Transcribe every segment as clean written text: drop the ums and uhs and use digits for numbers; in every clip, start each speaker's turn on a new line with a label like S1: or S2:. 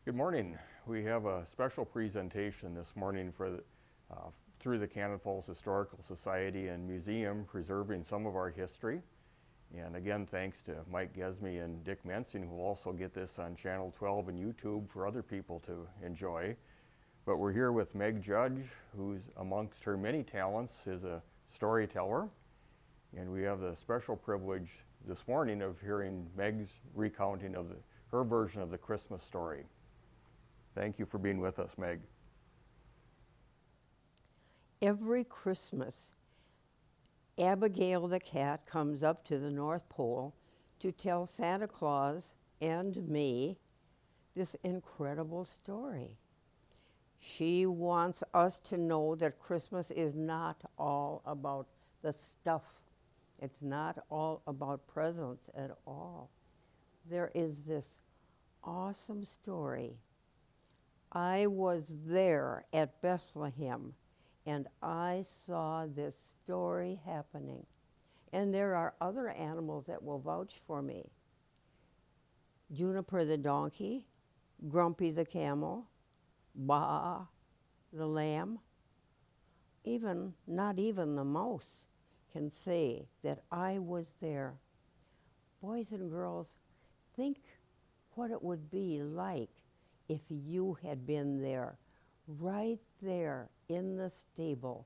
S1: Good morning. We have a special presentation this morning through the Cannon Falls Historical Society and Museum, preserving some of our history. And again, thanks to Mike Gesme and Dick Mensing, who will also get this on Channel 12 and YouTube for other people to enjoy. But we're here with Meg Judge, who's amongst her many talents is a storyteller. And we have the special privilege this morning of hearing Meg's recounting of her version of the Christmas story. Thank you for being with us, Meg.
S2: Every Christmas, Abigail the cat comes up to the North Pole to tell Santa Claus and me this incredible story. She wants us to know that Christmas is not all about the stuff. It's not all about presents at all. There is this awesome story. I was there at Bethlehem, and I saw this story happening. And there are other animals that will vouch for me. Juniper the donkey, Grumpy the camel, Baa the lamb. Not even the mouse can say that I was there. Boys and girls, think what it would be like if you had been there, right there in the stable,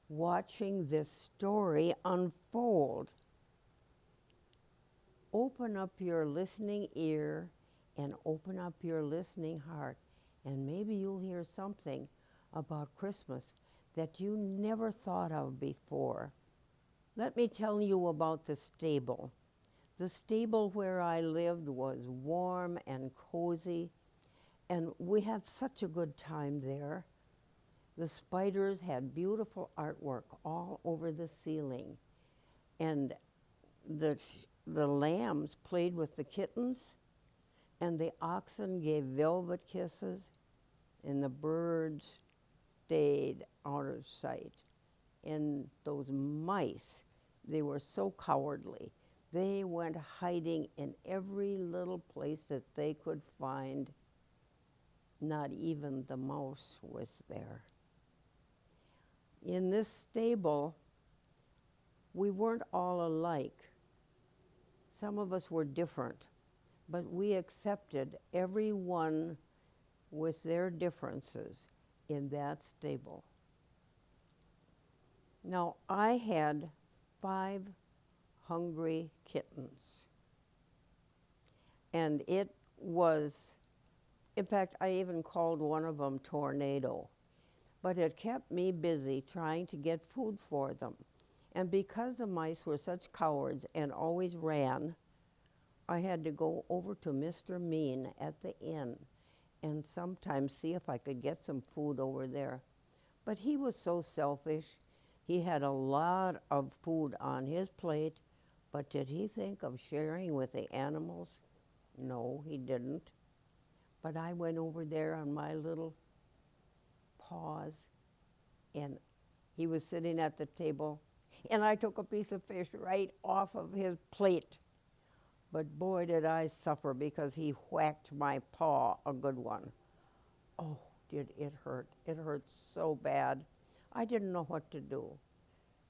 S2: watching this story unfold. Open up your listening ear and open up your listening heart, and maybe you'll hear something about Christmas that you never thought of before. Let me tell you about the stable. The stable where I lived was warm and cozy, and we had such a good time there. The spiders had beautiful artwork all over the ceiling, and the lambs played with the kittens, and the oxen gave velvet kisses, and the birds stayed out of sight. And those mice, they were so cowardly. They went hiding in every little place that they could find. Not even the mouse was there. In this stable, we weren't all alike. Some of us were different, but we accepted everyone with their differences in that stable. Now, I had 5 hungry kittens, and it was, in fact, I even called one of them Tornado, but it kept me busy trying to get food for them. And because the mice were such cowards and always ran, I had to go over to Mr. Mean at the inn and sometimes see if I could get some food over there. But he was so selfish. He had a lot of food on his plate, but did he think of sharing with the animals? No, he didn't. But I went over there on my little paws, and he was sitting at the table, and I took a piece of fish right off of his plate. But boy, did I suffer because he whacked my paw a good one. Oh, did it hurt. It hurt so bad. I didn't know what to do.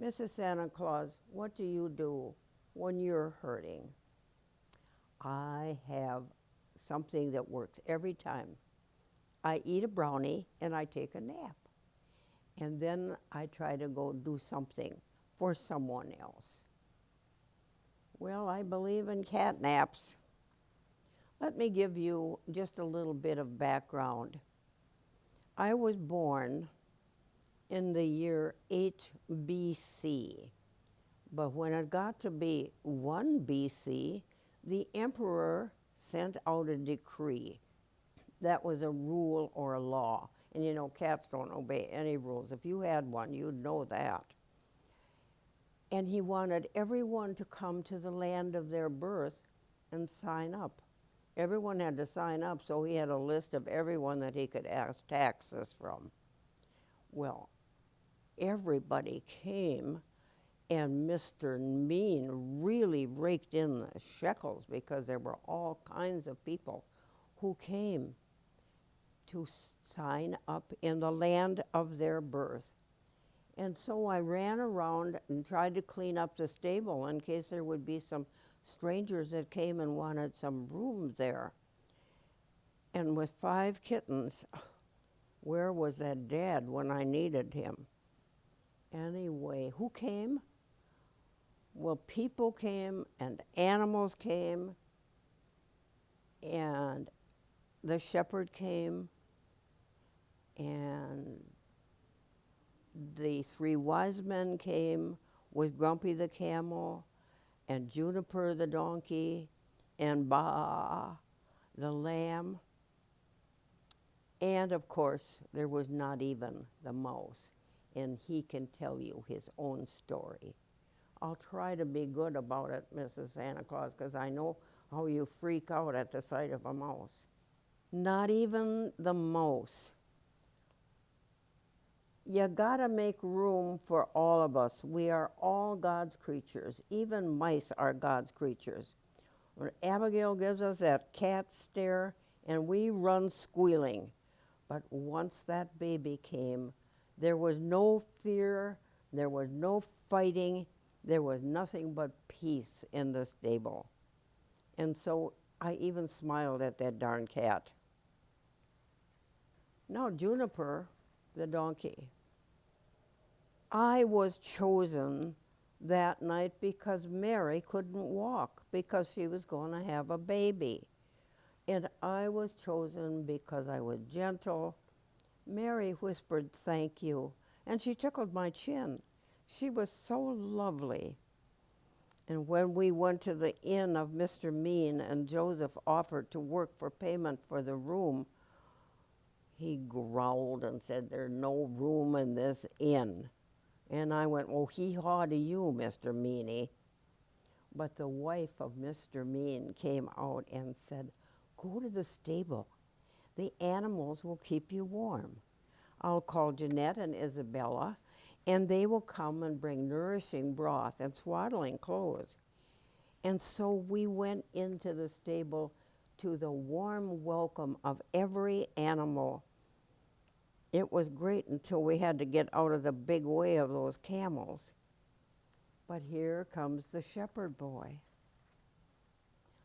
S2: Mrs. Santa Claus, what do you do when you're hurting? I have something that works every time. I eat a brownie and I take a nap. And then I try to go do something for someone else. Well, I believe in cat naps. Let me give you just a little bit of background. I was born in the year 8 BC, but when it got to be 1 BC, the emperor sent out a decree. That was a rule or a law. And you know, cats don't obey any rules. If you had one, you'd know that. And he wanted everyone to come to the land of their birth and sign up. Everyone had to sign up, so he had a list of everyone that he could ask taxes from. Well, everybody came, and Mr. Mean really raked in the shekels because there were all kinds of people who came. to sign up in the land of their birth. And so I ran around and tried to clean up the stable in case there would be some strangers that came and wanted some room there. And with 5 kittens, where was that dad when I needed him? Anyway, who came? Well, people came and animals came, and the shepherd came, and the 3 wise men came with Grumpy the camel, and Juniper the donkey, and Baa the lamb. And of course, there was not even the mouse, and he can tell you his own story. I'll try to be good about it, Mrs. Santa Claus, because I know how you freak out at the sight of a mouse. Not even the mouse. You gotta make room for all of us. We are all God's creatures. Even mice are God's creatures. When Abigail gives us that cat stare, and we run squealing. But once that baby came, there was no fear, there was no fighting, there was nothing but peace in the stable. And so I even smiled at that darn cat. Now Juniper, the donkey. I was chosen that night because Mary couldn't walk because she was going to have a baby. And I was chosen because I was gentle. Mary whispered, "Thank you," and she tickled my chin. She was so lovely. And when we went to the inn of Mr. Mean and Joseph offered to work for payment for the room, he growled and said, "There's no room in this inn." And I went, "Well, hee-haw to you, Mr. Meany." But the wife of Mr. Mean came out and said, "Go to the stable. The animals will keep you warm. I'll call Jeanette and Isabella, and they will come and bring nourishing broth and swaddling clothes." And so we went into the stable to the warm welcome of every animal. It was great until we had to get out of the big way of those camels. But here comes the shepherd boy.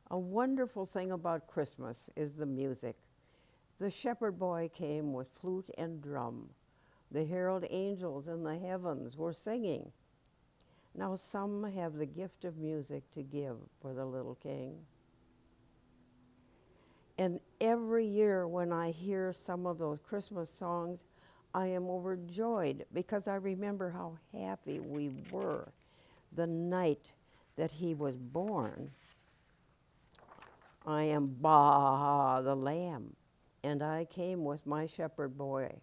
S2: A wonderful thing about Christmas is the music. The shepherd boy came with flute and drum. The herald angels in the heavens were singing. Now some have the gift of music to give for the little king. And every year when I hear some of those Christmas songs, I am overjoyed because I remember how happy we were the night that he was born. I am Baa the lamb, and I came with my shepherd boy.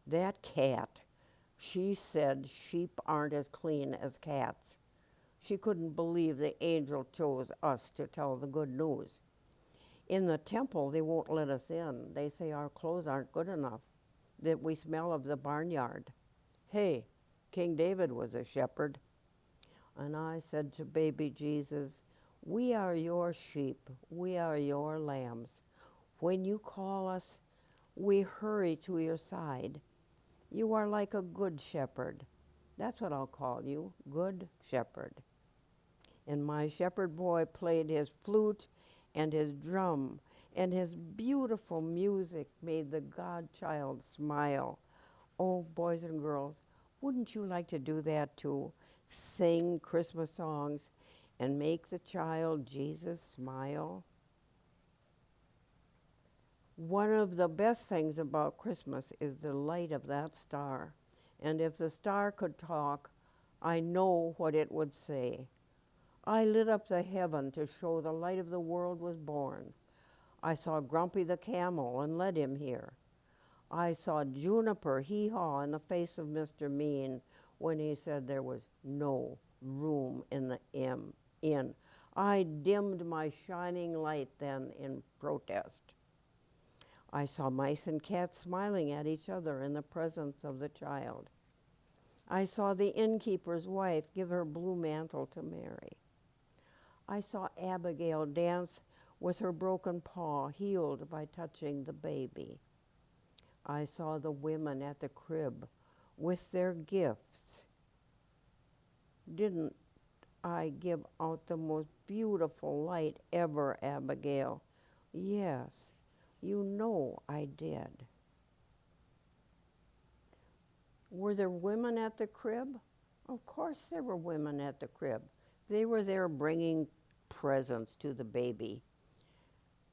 S2: That cat, she said sheep aren't as clean as cats. She couldn't believe the angel chose us to tell the good news. In the temple, they won't let us in. They say our clothes aren't good enough, that we smell of the barnyard. Hey, King David was a shepherd. And I said to baby Jesus, "We are your sheep. We are your lambs. When you call us, we hurry to your side. You are like a good shepherd." That's what I'll call you, Good Shepherd. And my shepherd boy played his flute and his drum, and his beautiful music made the God-child smile. Oh, boys and girls, wouldn't you like to do that too? Sing Christmas songs and make the child Jesus smile? One of the best things about Christmas is the light of that star. And if the star could talk, I know what it would say. I lit up the heaven to show the light of the world was born. I saw Grumpy the camel and led him here. I saw Juniper hee-haw in the face of Mr. Mean when he said there was no room in the inn. I dimmed my shining light then in protest. I saw mice and cats smiling at each other in the presence of the child. I saw the innkeeper's wife give her blue mantle to Mary. I saw Abigail dance with her broken paw healed by touching the baby. I saw the women at the crib with their gifts. Didn't I give out the most beautiful light ever, Abigail? Yes, you know I did. Were there women at the crib? Of course there were women at the crib. They were there bringing presents to the baby.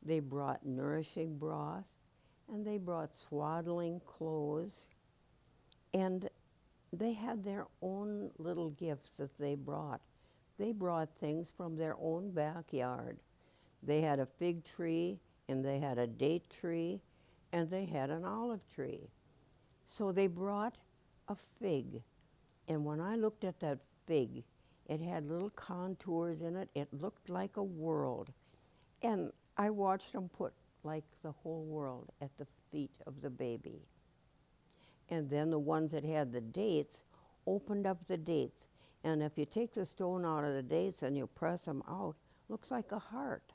S2: They brought nourishing broth, and they brought swaddling clothes, and they had their own little gifts that they brought. They brought things from their own backyard. They had a fig tree, and they had a date tree, and they had an olive tree. So they brought a fig, and when I looked at that fig, it had little contours in it. It looked like a world. And I watched them put like the whole world at the feet of the baby. And then the ones that had the dates opened up the dates. And if you take the stone out of the dates and you press them out, looks like a heart.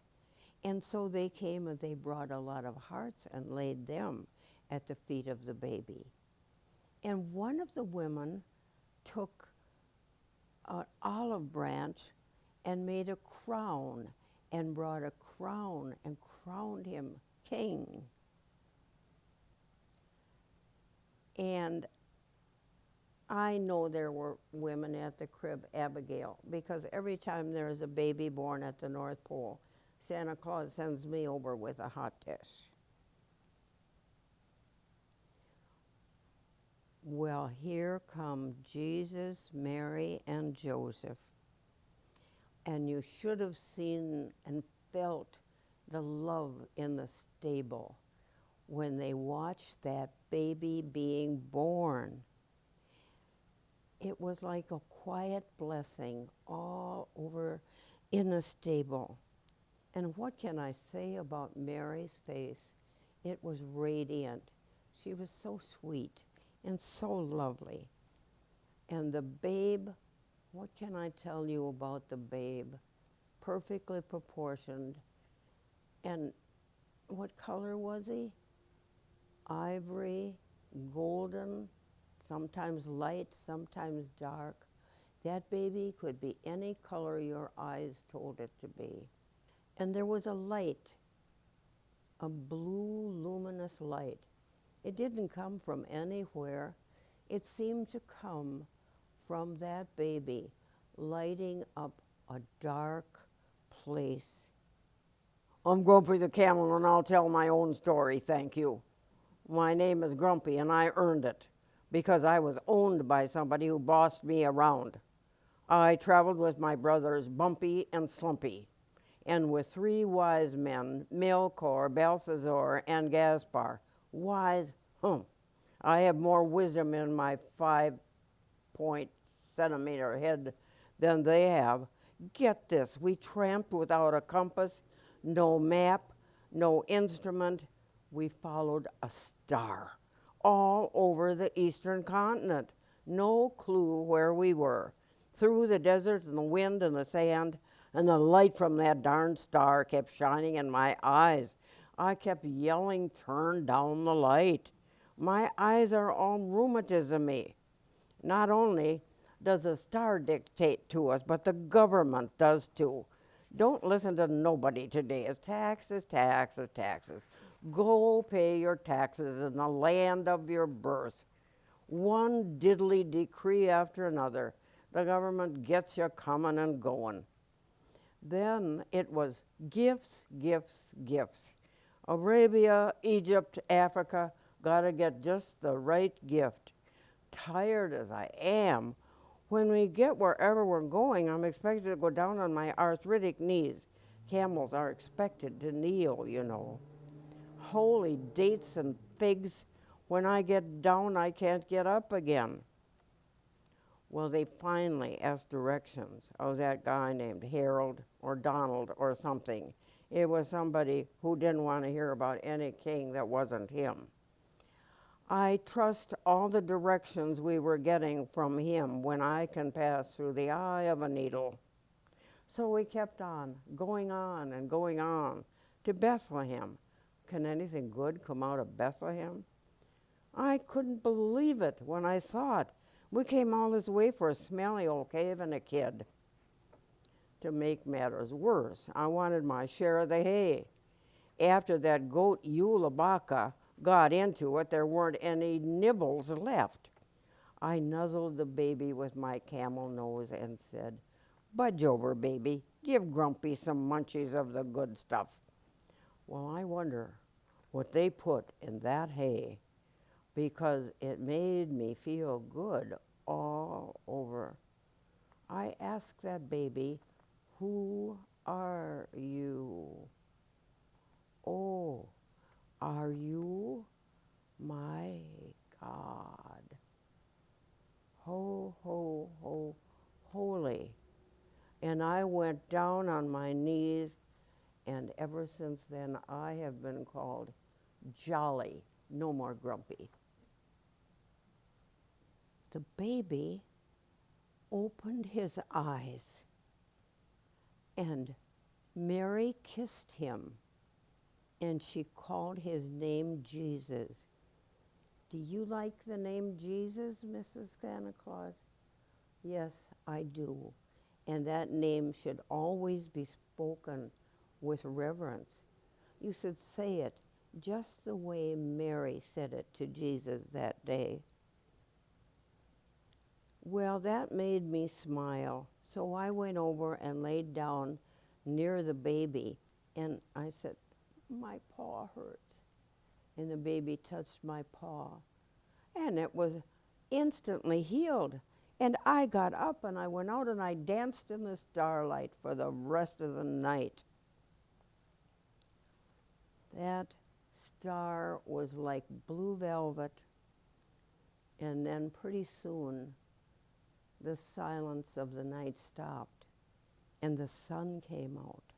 S2: And so they came and they brought a lot of hearts and laid them at the feet of the baby. And one of the women took an olive branch and made a crown and brought a crown and crowned him king. And I know there were women at the crib, Abigail, because every time there's a baby born at the North Pole, Santa Claus sends me over with a hot dish. Well, here come Jesus, Mary, and Joseph. And you should have seen and felt the love in the stable when they watched that baby being born. It was like a quiet blessing all over in the stable. And what can I say about Mary's face? It was radiant. She was so sweet and so lovely. And the babe, what can I tell you about the babe? Perfectly proportioned. And what color was he? Ivory, golden, sometimes light, sometimes dark. That baby could be any color your eyes told it to be. And there was a light, a blue luminous light. It didn't come from anywhere. It seemed to come from that baby, lighting up a dark place. I'm Grumpy the Camel, and I'll tell my own story, thank you. My name is Grumpy, and I earned it because I was owned by somebody who bossed me around. I traveled with my brothers Bumpy and Slumpy, and with 3 wise men, Melchior, Balthazar, and Gaspar. Wise, I have more wisdom in my 5-centimeter head than they have. Get this, we tramped without a compass, no map, no instrument. We followed a star all over the eastern continent. No clue where we were. Through the desert and the wind and the sand, and the light from that darn star kept shining in my eyes. I kept yelling, turn down the light. My eyes are all rheumatism-y. Not only does the star dictate to us, but the government does too. Don't listen to nobody today. It's taxes, taxes, taxes. Go pay your taxes in the land of your birth. One diddly decree after another. The government gets you coming and going. Then it was gifts, gifts, gifts. Arabia, Egypt, Africa, gotta get just the right gift. Tired as I am, when we get wherever we're going, I'm expected to go down on my arthritic knees. Camels are expected to kneel, you know. Holy dates and figs, when I get down, I can't get up again. Well, they finally asked directions of that guy named Harold or Donald or something. It was somebody who didn't want to hear about any king that wasn't him. I trust all the directions we were getting from him when I can pass through the eye of a needle. So we kept on and going on to Bethlehem. Can anything good come out of Bethlehem? I couldn't believe it when I saw it. We came all this way for a smelly old cave and a kid. To make matters worse, I wanted my share of the hay. After that goat Eulabaka got into it, there weren't any nibbles left. I nuzzled the baby with my camel nose and said, "Budge over, baby. Give Grumpy some munchies of the good stuff." Well, I wonder what they put in that hay, because it made me feel good all over. I asked that baby, "Who are you?" "Oh, are you my God? Ho, ho, ho, holy." And I went down on my knees, and ever since then I have been called Jolly, no more Grumpy. The baby opened his eyes, and Mary kissed him, and she called his name Jesus. Do you like the name Jesus, Mrs. Santa Claus? Yes, I do. And that name should always be spoken with reverence. You should say it just the way Mary said it to Jesus that day. Well, that made me smile. So I went over and laid down near the baby, and I said, "My paw hurts." And the baby touched my paw, and it was instantly healed. And I got up and I went out and I danced in the starlight for the rest of the night. That star was like blue velvet, and then pretty soon the silence of the night stopped and the sun came out,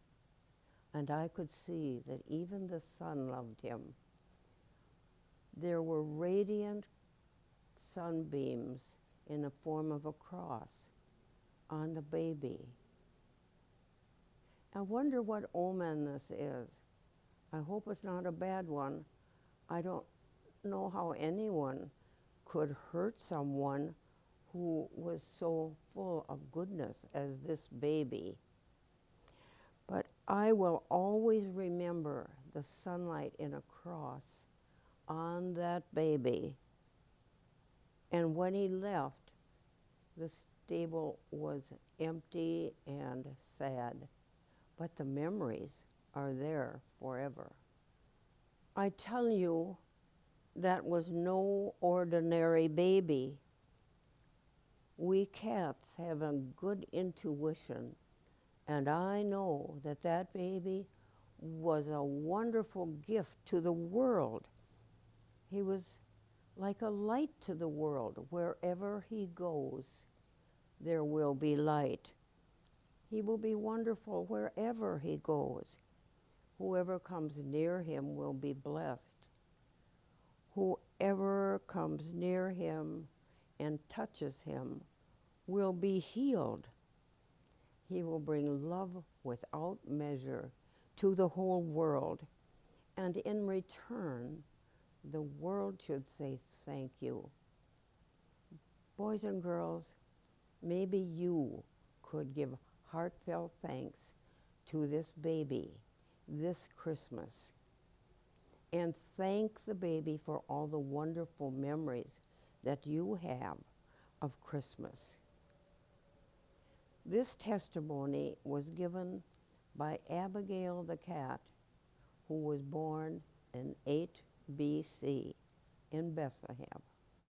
S2: and I could see that even the sun loved him. There were radiant sunbeams in the form of a cross on the baby. I wonder what omen this is. I hope it's not a bad one. I don't know how anyone could hurt someone who was so full of goodness as this baby. But I will always remember the sunlight in a cross on that baby. And when he left, the stable was empty and sad, but the memories are there forever. I tell you, that was no ordinary baby. We cats have a good intuition, and I know that that baby was a wonderful gift to the world. He was like a light to the world. Wherever he goes, there will be light. He will be wonderful wherever he goes. Whoever comes near him will be blessed. Whoever comes near him and touches him will be healed. He will bring love without measure to the whole world. And in return, the world should say thank you. Boys and girls, maybe you could give heartfelt thanks to this baby this Christmas, and thank the baby for all the wonderful memories that you have of Christmas. This testimony was given by Abigail the cat, who was born in 8 BC in Bethlehem.